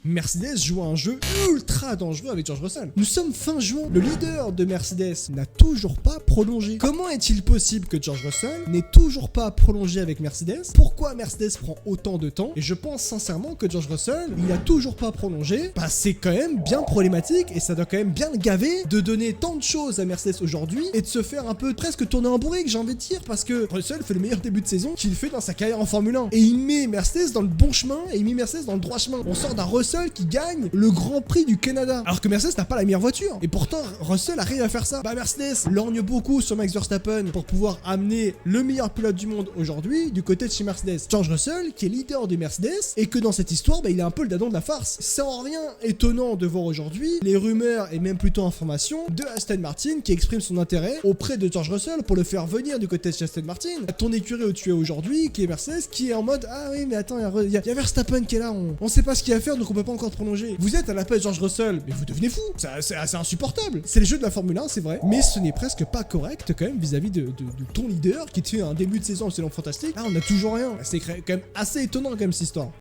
Mercedes joue à un jeu ultra dangereux avec George Russell. Nous sommes fin juin, le leader de Mercedes n'a toujours pas prolongé. Comment est-il possible que George Russell n'ait toujours pas prolongé avec Mercedes? Pourquoi Mercedes prend autant de temps? Et je pense sincèrement que George Russell, il a toujours pas prolongé. Bah c'est quand même bien problématique et ça doit quand même bien le gaver de donner tant de choses à Mercedes aujourd'hui et de se faire un peu presque tourner en bourrique, j'ai envie de dire, parce que Russell fait le meilleur début de saison qu'il fait dans sa carrière en Formule 1. Et il met Mercedes dans le bon chemin et il met Mercedes dans le droit chemin. On sort d'un Russell qui gagne le Grand Prix du Canada. Alors que Mercedes n'a pas la meilleure voiture. Et pourtant, Russell arrive à faire ça. Bah Mercedes lorgne beaucoup sur Max Verstappen pour pouvoir amener le meilleur pilote du monde aujourd'hui du côté de chez Mercedes. George Russell, qui est leader de Mercedes, et que dans cette histoire, bah, il est un peu le dadon de la farce. C'est en rien étonnant de voir aujourd'hui les rumeurs et même plutôt informations de Aston Martin qui exprime son intérêt auprès de George Russell pour le faire venir du côté de chez Aston Martin. Ton écurie où tu es aujourd'hui, qui est Mercedes, qui est en mode ah oui mais attends, il y a Verstappen qui est là, on sait pas ce qu'il va faire donc on peut pas encore prolonger. Vous êtes à la place de George Russell, mais vous devenez fou. C'est assez insupportable. C'est les jeux de la Formule 1, c'est vrai, mais ce n'est presque pas correct quand même vis-à-vis de ton leader qui te fait un début de saison absolument fantastique. Là on a toujours rien. C'est quand même assez étonnant quand même cette histoire.